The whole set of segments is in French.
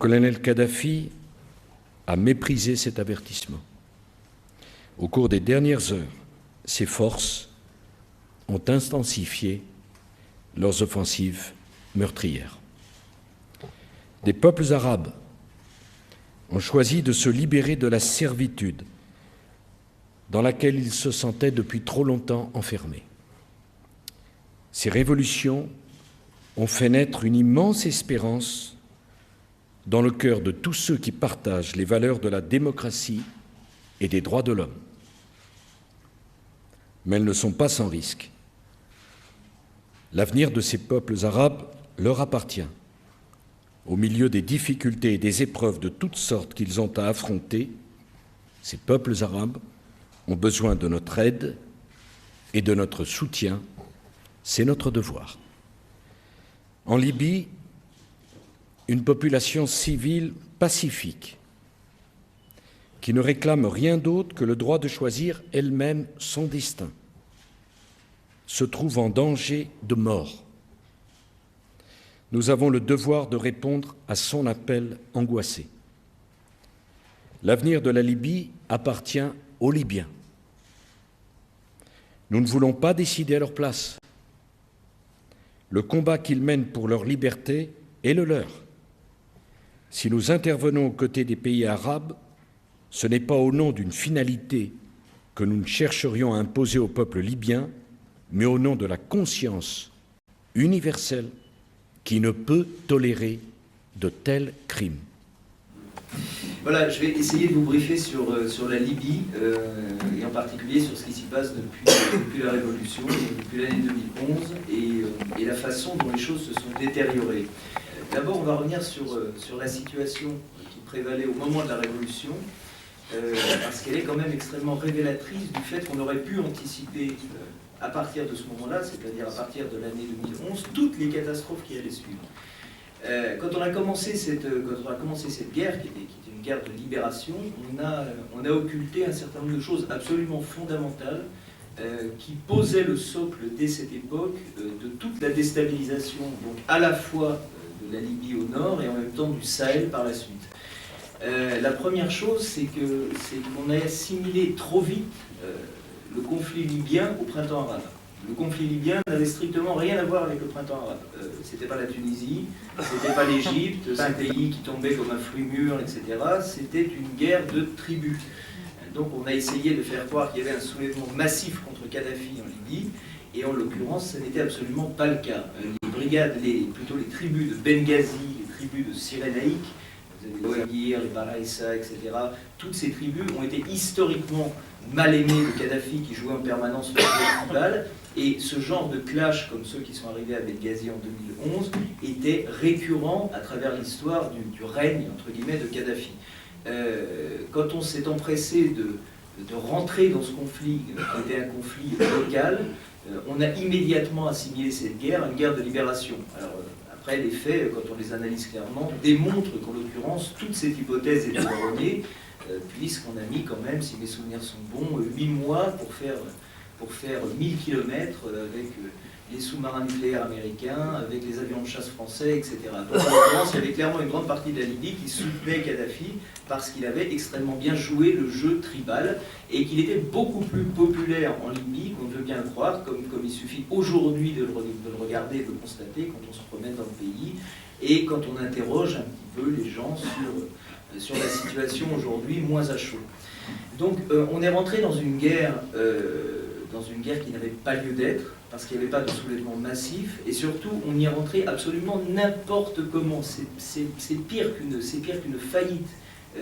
colonel Kadhafi a méprisé cet avertissement. Au cours des dernières heures, ses forces ont intensifié leurs offensives meurtrières. Des peuples arabes ont choisi de se libérer de la servitude dans laquelle ils se sentaient depuis trop longtemps enfermés. Ces révolutions ont fait naître une immense espérance dans le cœur de tous ceux qui partagent les valeurs de la démocratie et des droits de l'homme. Mais elles ne sont pas sans risque. L'avenir de ces peuples arabes leur appartient. Au milieu des difficultés et des épreuves de toutes sortes qu'ils ont à affronter, ces peuples arabes ont besoin de notre aide et de notre soutien. C'est notre devoir. En Libye, une population civile pacifique qui ne réclame rien d'autre que le droit de choisir elle-même son destin, se trouve en danger de mort. Nous avons le devoir de répondre à son appel angoissé. L'avenir de la Libye appartient aux Libyens. Nous ne voulons pas décider à leur place. Le combat qu'ils mènent pour leur liberté est le leur. Si nous intervenons aux côtés des pays arabes, ce n'est pas au nom d'une finalité que nous chercherions à imposer au peuple libyen, mais au nom de la conscience universelle qui ne peut tolérer de tels crimes. Voilà, je vais essayer de vous briefer sur la Libye, et en particulier sur ce qui s'y passe depuis la Révolution, depuis l'année 2011, et la façon dont les choses se sont détériorées. D'abord, on va revenir sur la situation qui prévalait au moment de la Révolution, parce qu'elle est quand même extrêmement révélatrice du fait qu'on aurait pu anticiper, à partir de ce moment-là, c'est-à-dire à partir de l'année 2011, toutes les catastrophes qui allaient suivre. Quand on a commencé cette guerre, qui était une guerre de libération, on a occulté un certain nombre de choses absolument fondamentales qui posaient le socle dès cette époque de toute la déstabilisation, donc à la fois de la Libye au nord et en même temps du Sahel par la suite. La première chose, c'est qu'on a assimilé trop vite le conflit libyen au printemps arabe. Le conflit libyen n'avait strictement rien à voir avec le printemps arabe. C'était pas la Tunisie, c'était pas l'Égypte, un pays qui tombait comme un fruit mûr, etc. C'était une guerre de tribus. Donc on a essayé de faire croire qu'il y avait un soulèvement massif contre Kadhafi en Libye, et en l'occurrence, ce n'était absolument pas le cas. Les brigades, plutôt les tribus de Benghazi, les tribus de Cyrénaïque, vous avez les Ouaghir, les Baraïssa, etc., toutes ces tribus ont été historiquement mal aimées de Kadhafi qui jouait en permanence le jeu tribal, et ce genre de clash, comme ceux qui sont arrivés à Benghazi en 2011, était récurrent à travers l'histoire du règne, entre guillemets, de Kadhafi. Quand on s'est empressé de rentrer dans ce conflit, qui était un conflit local, on a immédiatement assimilé cette guerre à une guerre de libération. Alors, après, les faits, quand on les analyse clairement, démontrent qu'en l'occurrence, toute cette hypothèse est erronée, puisqu'on a mis quand même, si mes souvenirs sont bons, 8 mois pour faire 1000 km avec les sous-marins nucléaires américains, avec les avions de chasse français, etc. Donc en l'occurrence, il y avait clairement une grande partie de la Libye qui soutenait Kadhafi parce qu'il avait extrêmement bien joué le jeu tribal et qu'il était beaucoup plus populaire en Libye qu'on veut bien le croire, comme il suffit aujourd'hui de le regarder et de le constater quand on se promène dans le pays et quand on interroge un petit peu les gens sur la situation aujourd'hui moins à chaud. Donc on est rentré dans une guerre qui n'avait pas lieu d'être, parce qu'il n'y avait pas de soulèvement massif, et surtout on y est rentré absolument n'importe comment. C'est pire qu'une faillite,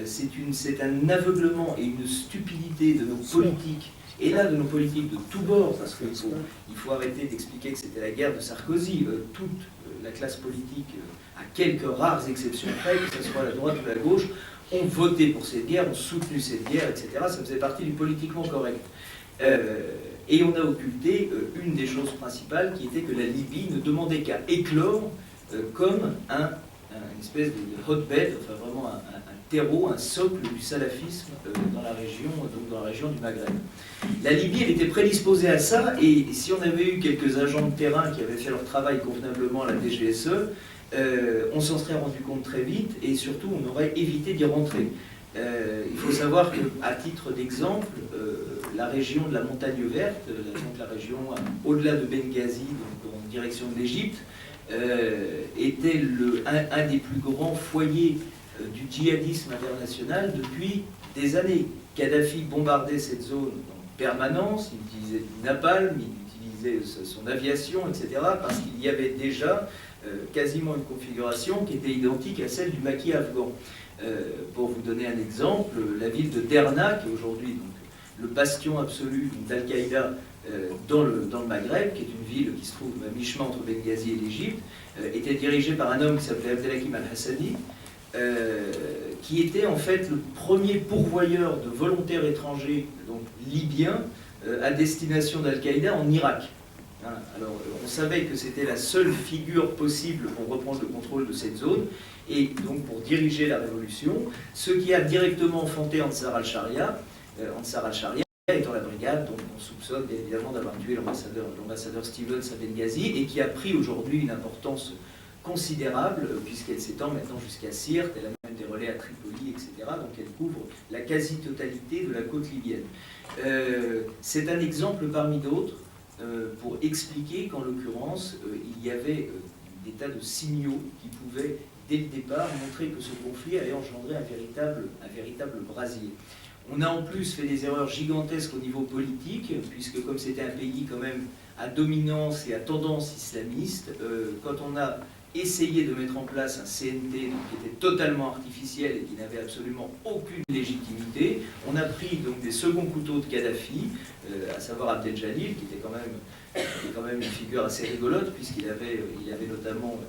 c'est un aveuglement et une stupidité de nos politiques, et là de nos politiques de tous bords, parce qu'il faut arrêter d'expliquer que c'était la guerre de Sarkozy. Toute la classe politique, à quelques rares exceptions près, que ce soit la droite ou la gauche, ont voté pour cette guerre, ont soutenu cette guerre, etc. Ça faisait partie du politiquement correct. Et on a occulté une des choses principales, qui était que la Libye ne demandait qu'à éclore comme une espèce de hotbed, enfin vraiment un terreau, un socle du salafisme dans la région du Maghreb. La Libye, elle était prédisposée à ça, et si on avait eu quelques agents de terrain qui avaient fait leur travail convenablement à la DGSE, on s'en serait rendu compte très vite et surtout on aurait évité d'y rentrer. Il faut savoir qu'à titre d'exemple, la région de la Montagne Verte, donc la région au-delà de Benghazi, donc en direction de l'Égypte, était un des plus grands foyers du djihadisme international depuis des années. Kadhafi bombardait cette zone en permanence, il utilisait du napalm, il utilisait son aviation, etc., parce qu'il y avait déjà quasiment une configuration qui était identique à celle du maquis afghan. Pour vous donner un exemple, la ville de Derna, qui est aujourd'hui le bastion absolu d'Al-Qaïda dans le Maghreb, qui est une ville qui se trouve à mi-chemin entre Benghazi et l'Égypte, était dirigée par un homme qui s'appelait Abdelhakim al-Hassani, qui était en fait le premier pourvoyeur de volontaires étrangers, donc libyens, à destination d'Al-Qaïda en Irak. Alors, on savait que c'était la seule figure possible pour reprendre le contrôle de cette zone, et donc pour diriger la révolution, ce qui a directement enfanté Ansar al-Sharia, étant la brigade dont on soupçonne bien évidemment d'avoir tué l'ambassadeur Stevens à Benghazi, et qui a pris aujourd'hui une importance considérable, puisqu'elle s'étend maintenant jusqu'à Sirte, elle a même des relais à Tripoli, etc. Donc elle couvre la quasi-totalité de la côte libyenne. C'est un exemple parmi d'autres pour expliquer qu'en l'occurrence, il y avait des tas de signaux qui pouvaient, dès le départ, montrer que ce conflit allait engendrer un véritable brasier. On a en plus fait des erreurs gigantesques au niveau politique, puisque comme c'était un pays quand même à dominance et à tendance islamiste, quand on a essayé de mettre en place un CNT qui était totalement artificiel et qui n'avait absolument aucune légitimité, on a pris donc des seconds couteaux de Kadhafi, à savoir Abdel Jalil, qui était quand même une figure assez rigolote, puisqu'il avait notamment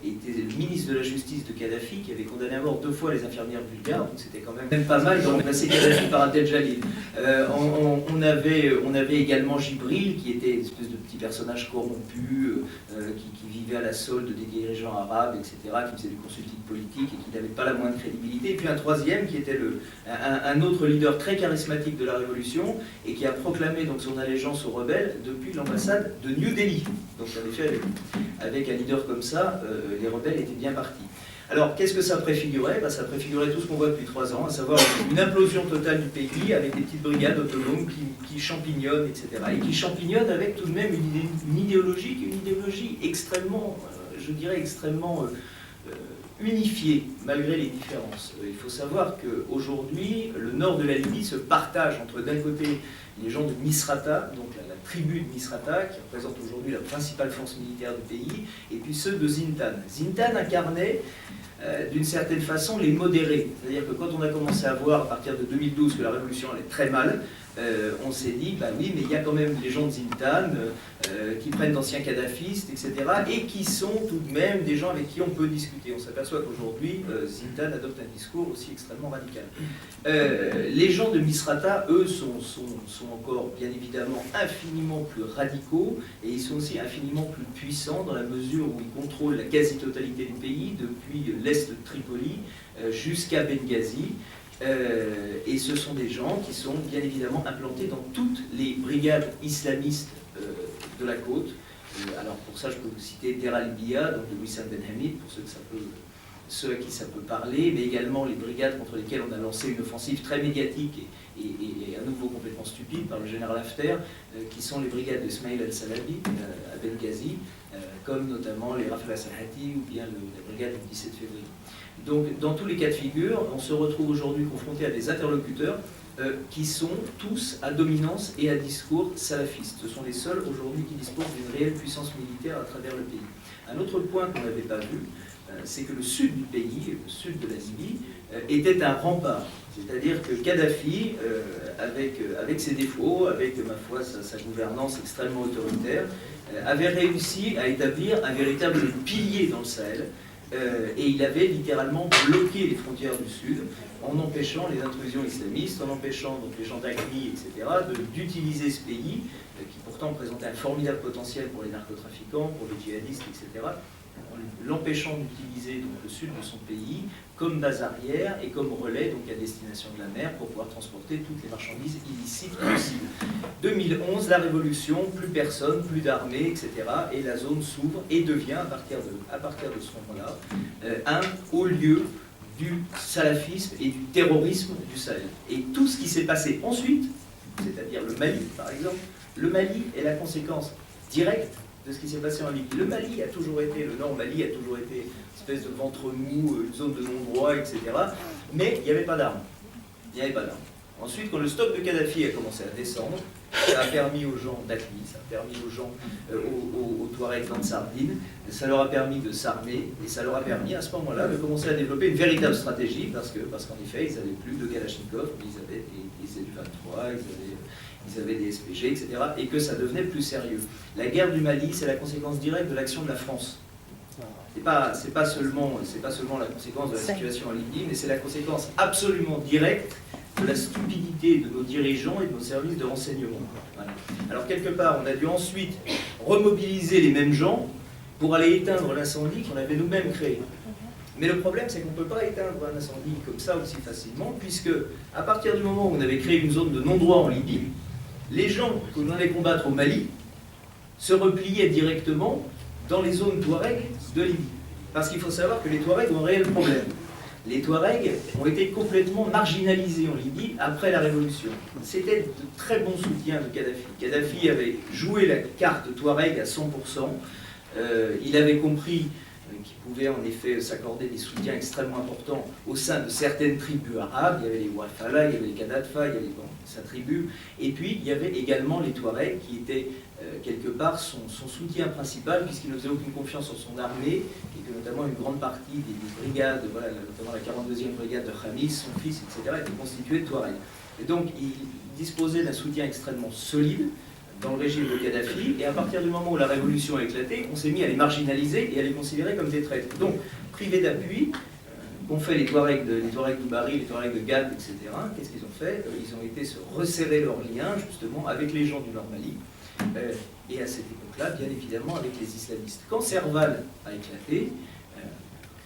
était le ministre de la Justice de Kadhafi, qui avait condamné à mort 2 fois les infirmières bulgares, donc c'était quand même pas mal de remplacer Kadhafi par Abdel Jalil. On avait également Jibril, qui était une espèce de petit personnage corrompu, qui vivait à la solde des dirigeants arabes, etc., qui faisait du consulting politique et qui n'avait pas la moindre crédibilité. Et puis un troisième, qui était un autre leader très charismatique de la Révolution, et qui a proclamé donc son allégeance aux rebelles depuis l'ambassade de New Delhi. Donc en effet, avec un leader comme ça, les rebelles étaient bien partis. Alors, qu'est-ce que ça préfigurait? Ça préfigurait tout ce qu'on voit depuis 3 ans, à savoir une implosion totale du pays avec des petites brigades autonomes qui champignonnent, etc. Et qui champignonnent avec tout de même une idéologie extrêmement, je dirais, extrêmement unifiée, malgré les différences. Il faut savoir qu'aujourd'hui, le nord de la Libye se partage entre, d'un côté, les gens de Misrata, donc la tribu de Misrata, qui représente aujourd'hui la principale force militaire du pays, et puis ceux de Zintan. Zintan incarnait d'une certaine façon les modérés. C'est-à-dire que quand on a commencé à voir, à partir de 2012, que la révolution allait très mal, on s'est dit, bah oui, mais il y a quand même les gens de Zintan qui prennent d'anciens kadhafistes, etc., et qui sont tout de même des gens avec qui on peut discuter. On s'aperçoit qu'aujourd'hui, Zintan adopte un discours aussi extrêmement radical. Les gens de Misrata, eux, sont encore, bien évidemment, infiniment plus radicaux, et ils sont aussi infiniment plus puissants dans la mesure où ils contrôlent la quasi-totalité du pays, depuis l'est de Tripoli jusqu'à Benghazi. Et ce sont des gens qui sont bien évidemment implantés dans toutes les brigades islamistes de la côte. Alors pour ça, je peux vous citer Der al-Biya, donc de Wissam Ben Hamid, pour ceux à qui ça peut parler, mais également les brigades contre lesquelles on a lancé une offensive très médiatique et à nouveau complètement stupide par le général Hafter, qui sont les brigades d'Ismail al-Salabi à Benghazi, comme notamment les Rafah Sahati ou bien la brigade du 17 février. Donc, dans tous les cas de figure, on se retrouve aujourd'hui confronté à des interlocuteurs qui sont tous à dominance et à discours salafistes. Ce sont les seuls aujourd'hui qui disposent d'une réelle puissance militaire à travers le pays. Un autre point qu'on n'avait pas vu, c'est que le sud du pays, le sud de la Libye, était un rempart. C'est-à-dire que Kadhafi, avec ses défauts, avec, ma foi, sa gouvernance extrêmement autoritaire, avait réussi à établir un véritable pilier dans le Sahel. Et il avait littéralement bloqué les frontières du Sud en empêchant les intrusions islamistes, en empêchant donc, les gens d'Aqmi, etc., d'utiliser ce pays, qui pourtant présentait un formidable potentiel pour les narcotrafiquants, pour les djihadistes, etc., en l'empêchant d'utiliser le sud de son pays comme base arrière et comme relais donc à destination de la mer pour pouvoir transporter toutes les marchandises illicites possibles. 2011, la révolution, plus personne, plus d'armée, etc. Et la zone s'ouvre et devient, à partir de ce moment-là, un haut lieu du salafisme et du terrorisme du Sahel. Et tout ce qui s'est passé ensuite, c'est-à-dire le Mali par exemple, le Mali est la conséquence directe de ce qui s'est passé en Libye. Le Mali a toujours été, le Nord Mali a toujours été une espèce de ventre mou, une zone de non-droit, etc. Mais il n'y avait pas d'armes. Il n'y avait pas d'armes. Ensuite, quand le stock de Kadhafi a commencé à descendre, ça a permis aux gens d'Akli, ça a permis aux gens, aux Touaregs d'Ansardine, ça leur a permis de s'armer, et ça leur a permis à ce moment-là de commencer à développer une véritable stratégie, parce qu'en effet, ils n'avaient plus de Kalachnikov, mais ils avaient des Z-23, ils avaient des SPG, etc., et que ça devenait plus sérieux. La guerre du Mali, c'est la conséquence directe de l'action de la France. C'est pas seulement la conséquence de la situation en Libye, mais c'est la conséquence absolument directe de la stupidité de nos dirigeants et de nos services de renseignement. Voilà. Alors quelque part, on a dû ensuite remobiliser les mêmes gens pour aller éteindre l'incendie qu'on avait nous-mêmes créé. Mais le problème, c'est qu'on ne peut pas éteindre un incendie comme ça aussi facilement, puisque à partir du moment où on avait créé une zone de non-droit en Libye, les gens que l'on allait combattre au Mali se repliaient directement dans les zones Touareg de Libye. Parce qu'il faut savoir que les Touaregs ont un réel problème. Les Touaregs ont été complètement marginalisés en Libye après la Révolution. C'était de très bons soutiens de Kadhafi. Kadhafi avait joué la carte Touareg à 100%. Il avait compris qu'il pouvait en effet s'accorder des soutiens extrêmement importants au sein de certaines tribus arabes. Il y avait les Wafala, il y avait les Kanatfa, il y avait sa tribu. Et puis il y avait également les Touaregs qui étaient quelque part son soutien principal, puisqu'il ne faisait aucune confiance en son armée, et que notamment une grande partie des brigades, voilà, notamment la 42e brigade de Khamis, son fils, etc., étaient constitués de Touaregs. Et donc il disposait d'un soutien extrêmement solide dans le régime de Kadhafi, et à partir du moment où la révolution a éclaté, on s'est mis à les marginaliser et à les considérer comme des traîtres. Donc, privés d'appui, qu'ont fait les Touaregs du Bari, les Touaregs de Gad, etc., qu'est-ce qu'ils ont fait? Ils ont été se resserrer leurs liens, justement, avec les gens du Nord Mali, et à cette époque-là, bien évidemment, avec les islamistes. Quand Serval a éclaté,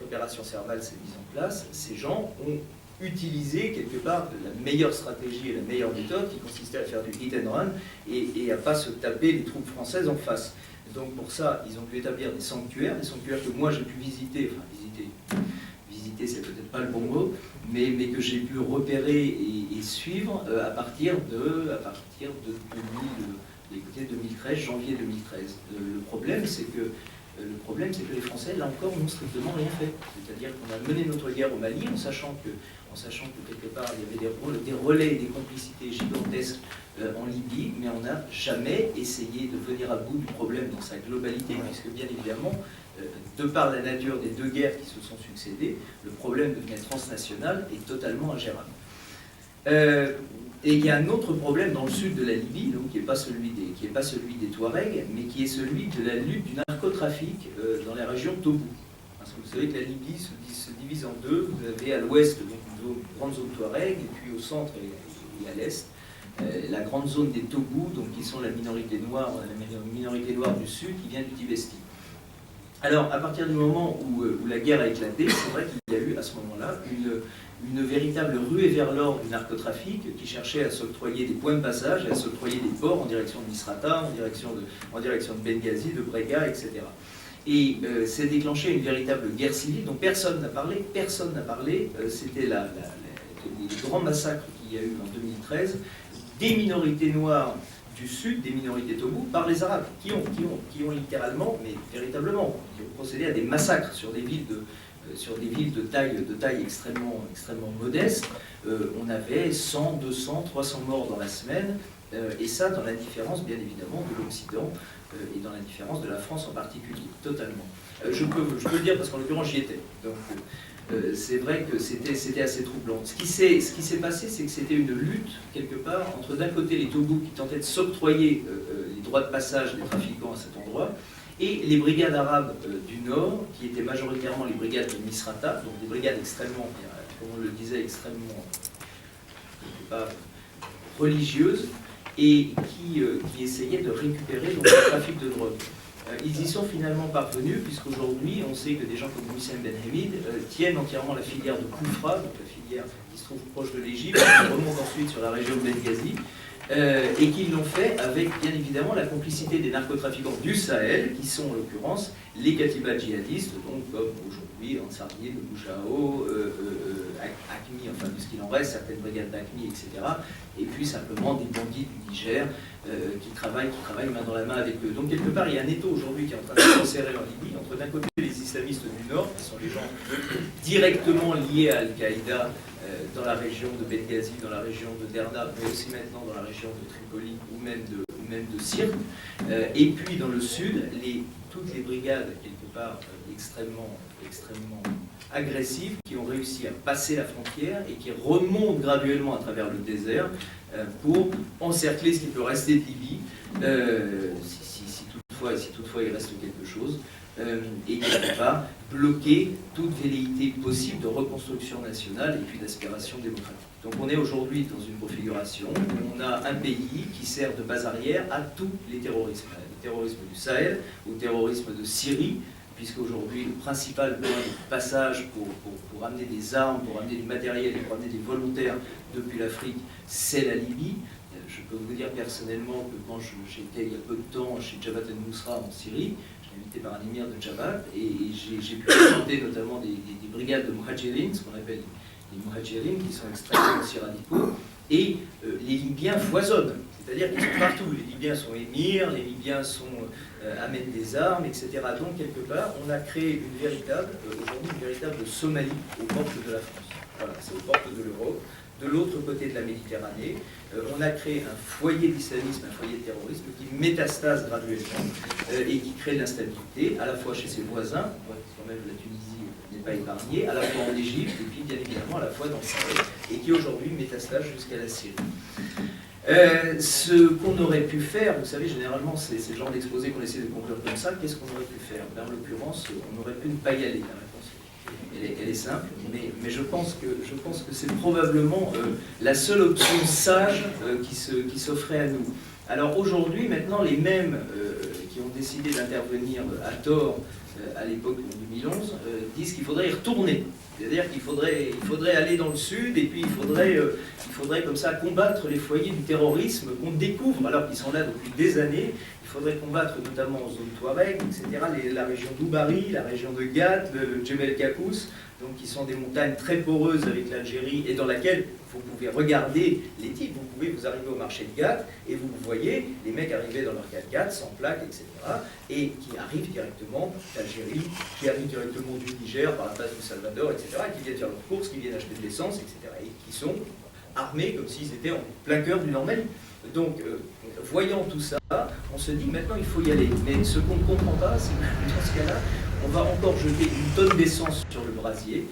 l'opération Serval s'est mise en place, ces gens ont utilisé quelque part la meilleure stratégie et la meilleure méthode qui consistait à faire du hit and run et à ne pas se taper les troupes françaises en face. Donc pour ça, ils ont pu établir des sanctuaires que moi j'ai pu visiter, visiter c'est peut-être pas le bon mot, mais que j'ai pu repérer et suivre à partir de 2013, janvier 2013. Le problème c'est que les Français, là encore, n'ont strictement rien fait. C'est-à-dire qu'on a mené notre guerre au Mali en sachant que quelque part, il y avait des relais et des complicités gigantesques en Libye, mais on n'a jamais essayé de venir à bout du problème dans sa globalité, puisque bien évidemment, de par la nature des deux guerres qui se sont succédées, le problème devenait transnational et totalement ingérable. Et il y a un autre problème dans le sud de la Libye, donc, qui n'est pas celui des Touaregs, mais qui est celui de la lutte du narcotrafic dans la région Tobruk. Parce que vous savez que la Libye se divise en deux. Vous avez à l'ouest une grande zone Touareg, et puis au centre et à l'est, la grande zone des Toubous, donc qui sont la minorité noire du sud, qui vient du Tibesti. Alors, à partir du moment où la guerre a éclaté, c'est vrai qu'il y a eu à ce moment-là une véritable ruée vers l'or du narcotrafic qui cherchait à s'octroyer des points de passage et à s'octroyer des ports en direction de Misrata, en direction de Benghazi, de Brega, etc. Et s'est déclenchée une véritable guerre civile dont personne n'a parlé. C'était les grands massacres qu'il y a eu en 2013 des minorités noires du sud, des minorités Toubou, par les Arabes, qui ont littéralement, mais véritablement, qui ont procédé à des massacres sur des villes de taille extrêmement modeste. On avait 100, 200, 300 morts dans la semaine, et ça dans l'indifférence, bien évidemment, de l'Occident, et dans l'indifférence de la France en particulier, totalement. Je peux le dire parce qu'en l'occurrence, j'y étais. Donc, c'est vrai que c'était assez troublant. Ce qui s'est passé, c'est que c'était une lutte, quelque part, entre d'un côté les Toubous qui tentaient de s'octroyer les droits de passage des trafiquants à cet endroit, et les brigades arabes du Nord, qui étaient majoritairement les brigades de Misrata, donc des brigades extrêmement, comme on le disait, extrêmement religieuses, et qui essayaient de récupérer donc, le trafic de drogue. Ils y sont finalement parvenus, puisqu'aujourd'hui, on sait que des gens comme Wissem Ben Hamid tiennent entièrement la filière de Koufra, donc la filière qui se trouve proche de l'Égypte, qui remonte ensuite sur la région de Benghazi, et qu'ils l'ont fait avec, bien évidemment, la complicité des narcotrafiquants du Sahel, qui sont en l'occurrence les katibas djihadistes, donc comme aujourd'hui Ansari, le Bouchao, AQMI, enfin de ce qu'il en reste, certaines brigades d'AQMI, etc. Et puis simplement des bandits du Niger qui travaillent main dans la main avec eux. Donc quelque part, il y a un étau aujourd'hui qui est en train de se resserrer en Libye, entre d'un côté les islamistes du Nord, qui sont les gens directement liés à Al-Qaïda, dans la région de Benghazi, dans la région de Derna, mais aussi maintenant dans la région de Tripoli ou même de Sirte. Et puis dans le sud, toutes les brigades, quelque part, extrêmement agressives, qui ont réussi à passer la frontière et qui remontent graduellement à travers le désert pour encercler ce qui peut rester de Libye, si toutefois il reste quelque chose. Et quelque part bloquer toute velléité possible de reconstruction nationale et puis d'aspiration démocratique. Donc on est aujourd'hui dans une configuration où on a un pays qui sert de base arrière à tous les terrorismes. Le terrorisme du Sahel, au terrorisme de Syrie, puisqu'aujourd'hui le principal point de passage pour amener des armes, pour amener du matériel, pour amener des volontaires depuis l'Afrique, c'est la Libye. Je peux vous dire personnellement que quand j'étais il y a peu de temps chez Jabhat al-Nusra en Syrie, invité par un émir de Jabhat, et j'ai pu présenter notamment des brigades de Muhajirin, ce qu'on appelle les Muhajirin, qui sont extrêmement aussi radicaux, et les Libyens foisonnent, c'est-à-dire qu'ils sont partout. Les Libyens sont émirs, les Libyens amènent des armes, etc. Donc, quelque part, on a créé aujourd'hui une véritable Somalie aux portes de la France. Voilà, c'est aux portes de l'Europe. De l'autre côté de la Méditerranée, on a créé un foyer d'islamisme, un foyer de terrorisme qui métastase graduellement et qui crée de l'instabilité, à la fois chez ses voisins, quand même la Tunisie n'est pas épargnée, à la fois en Égypte et puis bien évidemment à la fois dans le Sahel, et qui aujourd'hui métastase jusqu'à la Syrie. Ce qu'on aurait pu faire, vous savez, généralement c'est le genre d'exposé qu'on essaie de conclure comme ça, qu'est-ce qu'on aurait pu faire? En l'occurrence, on aurait pu ne pas y aller. Elle est simple, mais je pense que c'est probablement la seule option sage qui s'offrait à nous. Alors aujourd'hui, maintenant, les mêmes qui ont décidé d'intervenir à tort à l'époque en 2011 disent qu'il faudrait y retourner. C'est-à-dire qu'il faudrait aller dans le sud et puis il faudrait comme ça combattre les foyers du terrorisme qu'on découvre alors qu'ils sont là depuis des années. Il faudrait combattre notamment en zone Touareg, etc., la région d'Oubari, la région de Ghat, le Djebel Kakous, donc qui sont des montagnes très poreuses avec l'Algérie et dans laquelle vous pouvez regarder les types. Vous arrivez au marché de Ghat et vous voyez les mecs arriver dans leur 4x4 sans plaque, etc., et qui arrivent directement d'Algérie, qui arrivent directement du Niger par la base du Salvador, etc., et qui viennent faire leurs courses, qui viennent acheter de l'essence, etc., et qui sont armés comme s'ils étaient en plein cœur du Nord Mali. Donc, voyant tout ça, on se dit maintenant il faut y aller. Mais ce qu'on ne comprend pas, c'est que dans ce cas-là, on va encore jeter une tonne d'essence sur le brasier,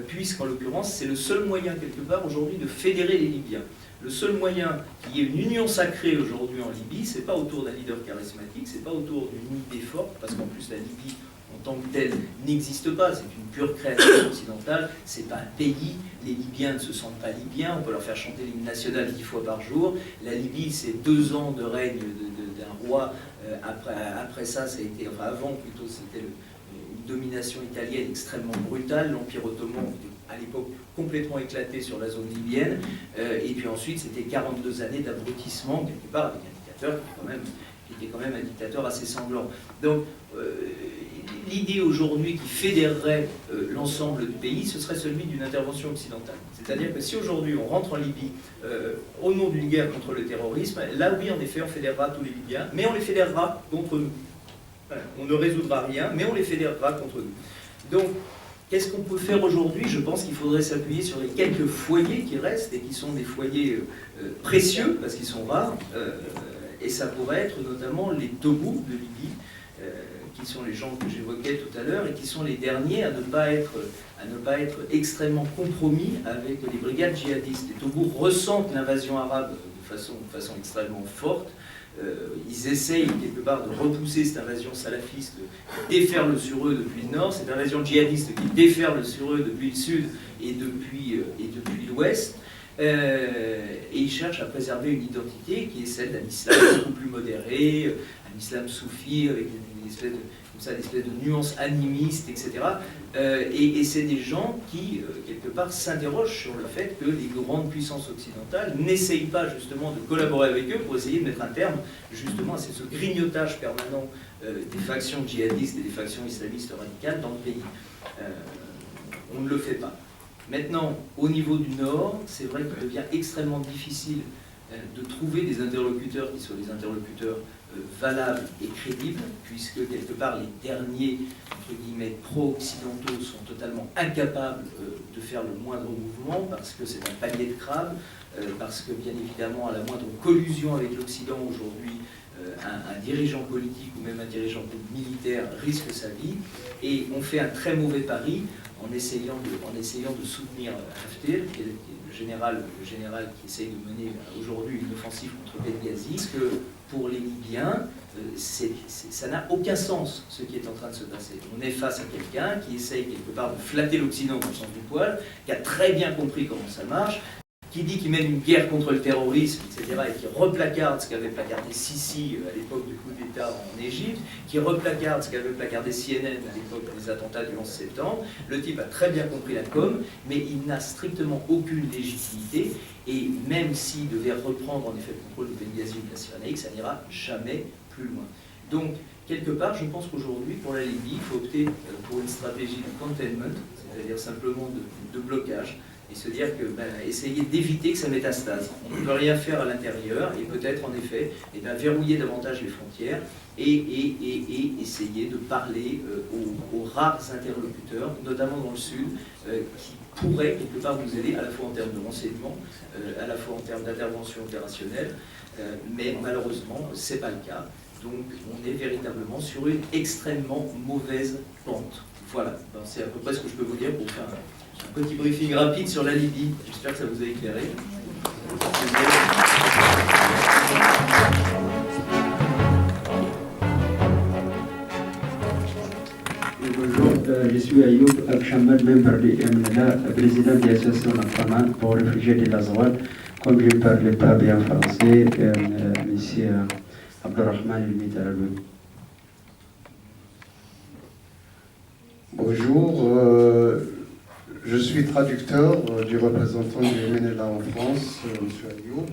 puisqu'en l'occurrence, c'est le seul moyen, quelque part, aujourd'hui, de fédérer les Libyens. Le seul moyen qu'il y ait une union sacrée aujourd'hui en Libye, c'est pas autour d'un leader charismatique, c'est pas autour d'une idée forte, parce qu'en plus la Libye, en tant que telle, n'existe pas, c'est une pure création occidentale, c'est pas un pays, les Libyens ne se sentent pas libyens, on peut leur faire chanter l'hymne national 10 fois par jour. La Libye, c'est 2 ans de règne d'un roi, après ça, ça a été, enfin avant plutôt, c'était une domination italienne extrêmement brutale, l'Empire ottoman à l'époque complètement éclaté sur la zone libyenne, et puis ensuite c'était 42 années d'abrutissement, quelque part, avec un dictateur qui était quand même un dictateur assez sanglant. Donc, l'idée aujourd'hui qui fédérerait l'ensemble du pays, ce serait celui d'une intervention occidentale. C'est-à-dire que si aujourd'hui on rentre en Libye au nom d'une guerre contre le terrorisme, là oui, en effet, on fédérera tous les Libyens, mais on les fédérera contre nous. Voilà. On ne résoudra rien, mais on les fédérera contre nous. Donc, qu'est-ce qu'on peut faire aujourd'hui? Je pense qu'il faudrait s'appuyer sur les quelques foyers qui restent, et qui sont des foyers précieux, parce qu'ils sont rares, et ça pourrait être notamment les Toubous de Libye, qui sont les gens que j'évoquais tout à l'heure, et qui sont les derniers à ne pas être extrêmement compromis avec les brigades djihadistes. Les Toubous ressentent l'invasion arabe de façon extrêmement forte. Ils essayent quelque part de repousser cette invasion salafiste qui déferle sur eux depuis le nord, cette invasion djihadiste qui déferle sur eux depuis le sud et depuis l'ouest. Et il cherche à préserver une identité qui est celle d'un islam beaucoup plus modéré, un islam soufi avec une espèce de nuances animistes, etc. Et c'est des gens qui, quelque part, s'interrogent sur le fait que les grandes puissances occidentales n'essayent pas justement de collaborer avec eux pour essayer de mettre un terme justement à ce grignotage permanent des factions djihadistes et des factions islamistes radicales dans le pays. On ne le fait pas. Maintenant, au niveau du Nord, c'est vrai qu'il devient extrêmement difficile de trouver des interlocuteurs qui soient des interlocuteurs valables et crédibles, puisque quelque part les derniers, entre guillemets, pro-occidentaux sont totalement incapables de faire le moindre mouvement, parce que c'est un panier de crabes, parce que bien évidemment à la moindre collusion avec l'Occident aujourd'hui, un dirigeant politique ou même un dirigeant militaire risque sa vie, et on fait un très mauvais pari en essayant de soutenir Haftar, qui est le général qui essaye de mener aujourd'hui une offensive contre Benghazi, parce que pour les Libyens, ça n'a aucun sens ce qui est en train de se passer. On est face à quelqu'un qui essaye quelque part de flatter l'Occident dans le sens du poil, qui a très bien compris comment ça marche, qui dit qu'il mène une guerre contre le terrorisme, etc., et qui replacarde ce qu'avait placardé Sisi à l'époque du coup d'État en Égypte, qui replacarde ce qu'avait placardé CNN à l'époque des attentats du 11 septembre. Le type a très bien compris la com, mais il n'a strictement aucune légitimité, et même s'il devait reprendre en effet le contrôle de Benghazi ou de la Cyrénaïque, ça n'ira jamais plus loin. Donc, quelque part, je pense qu'aujourd'hui, pour la Libye, il faut opter pour une stratégie de containment, c'est-à-dire simplement de blocage, et se dire que, essayer d'éviter que ça métastase. On ne peut rien faire à l'intérieur, et peut-être en effet, verrouiller davantage les frontières, et essayer de parler aux rares interlocuteurs, notamment dans le Sud, qui pourraient quelque part nous aider, à la fois en termes de renseignement, à la fois en termes d'intervention opérationnelle, mais malheureusement, ce n'est pas le cas. Donc on est véritablement sur une extrêmement mauvaise pente. Voilà, c'est à peu près ce que je peux vous dire pour faire un petit briefing rapide sur la Libye. J'espère que ça vous a éclairé. Bonjour, je suis Ayoub Abchamad, membre du MNLA, président de l'association Nafaman pour réfugiés de l'Azawad. Comme je ne parle pas bien français, monsieur Abdurrahman El-Mitarabi. Bonjour, je suis traducteur du représentant du MNLA en France, M. Ayoub.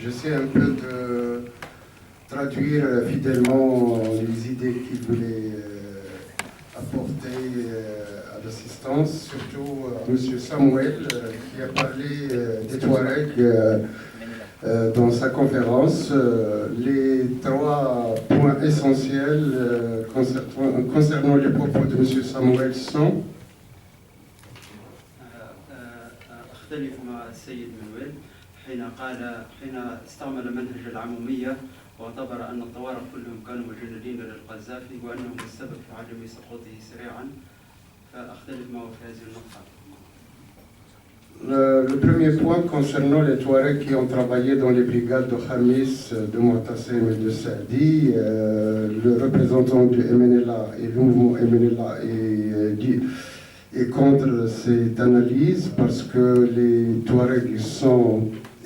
J'essaie un peu de traduire fidèlement les idées qu'il voulait apporter à l'assistance, surtout à M. Samuel qui a parlé des Touaregs dans sa conférence. Les trois points essentiels concernant les propos de M. Samuel sont أختلف مع السيد مانويل حين استعمل منهج العمومية واعتبر أن الطوارئ كلهم كانوا مجندين للقذافي وأنهم السبب في عدم سقوطه سريعا فأختلف معه في هذه النقطة. Le premier point concernant les Touaregs qui ont travaillé dans les brigades de Khamis, de Mu'tasim et de Saadi, le représentant du MNLA et le mouvement MNLA est contre cette analyse parce que les Touaregs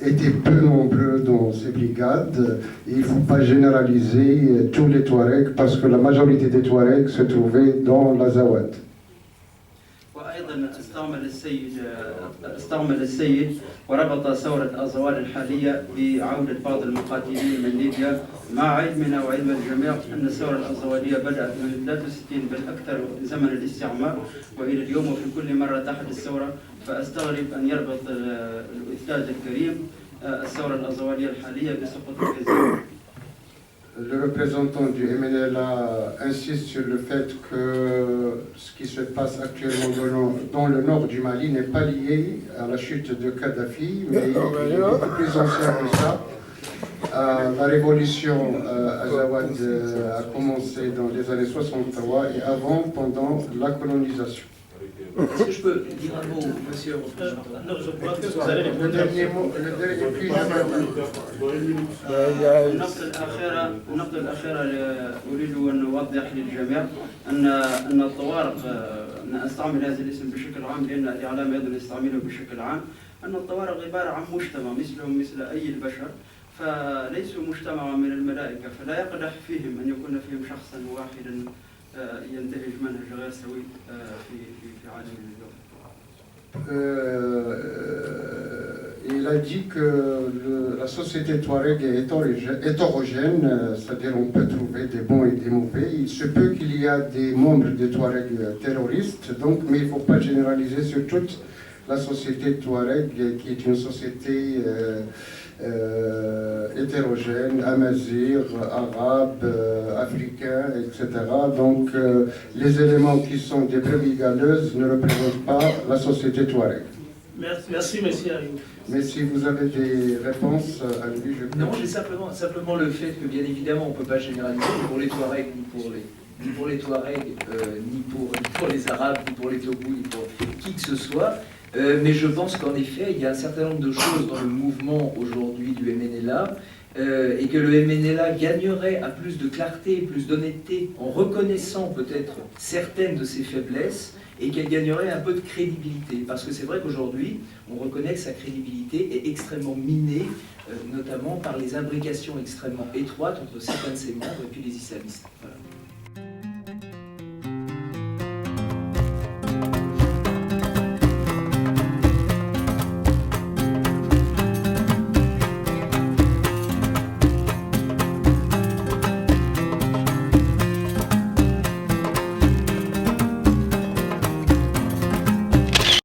étaient peu nombreux dans ces brigades. Et il ne faut pas généraliser tous les Touaregs parce que la majorité des Touaregs se trouvaient dans l'Azawad. أيضا استعمل السيد وربط ثورة الأزوال الحالية بعودة بعض المقاتلين من ليبيا مع علمنا وعلم الجميع أن الثورة الأزوالية بدأت من 63 بل أكثر زمن الاستعمار وإلى اليوم وفي كل مرة تحدث الثورة فأستغرب أن يربط الأستاذ الكريم الثورة الأزوالية الحالية بسقوط الجزائر. Le représentant du MNLA insiste sur le fait que ce qui se passe actuellement dans le nord du Mali n'est pas lié à la chute de Kadhafi, mais il est beaucoup plus ancien que ça. La révolution Azawad a commencé dans les années 63 et avant, pendant la colonisation. Est-ce que je peux dire un mot, monsieur? Non, je crois que vous allez Le dernier puis النقطة الأخيرة أريد أن أوضح للجميع أن الطوارق أن أستعمل هذا الاسم بشكل عام لأن الإعلام أيضا يستعمله بشكل عام أن الطوارق عبارة عن مجتمع مثلهم مثل أي البشر، فليسوا مجتمعا من الملائكة، فلا يقدح فيهم أن يكون فيهم شخصا واحدا ينتهج منهج غير سوي في عالمنا اليوم. Il a dit que la société Touareg est hétérogène, c'est-à-dire on peut trouver des bons et des mauvais. Il se peut qu'il y a des membres des Touareg terroristes, donc, mais il ne faut pas généraliser sur toute la société Touareg, qui est une société hétérogène, amazigh, arabe, africain, etc. Donc les éléments qui sont des brebis galeuses ne représentent pas la société Touareg. Merci, monsieur Ayoub. Mais si vous avez des réponses à lui, je peux... Non, j'ai simplement le fait que, bien évidemment, on ne peut pas généraliser ni pour les Touaregs, ni pour les Touaregs, ni pour les Arabes, ni pour les Togous, ni pour qui que ce soit. Mais je pense qu'en effet, il y a un certain nombre de choses dans le mouvement aujourd'hui du MNLA, et que le MNLA gagnerait à plus de clarté, plus d'honnêteté, en reconnaissant peut-être certaines de ses faiblesses, et qu'elle gagnerait un peu de crédibilité. Parce que c'est vrai qu'aujourd'hui, on reconnaît que sa crédibilité est extrêmement minée, notamment par les imbrications extrêmement étroites entre certains de ses membres et puis les islamistes. Voilà.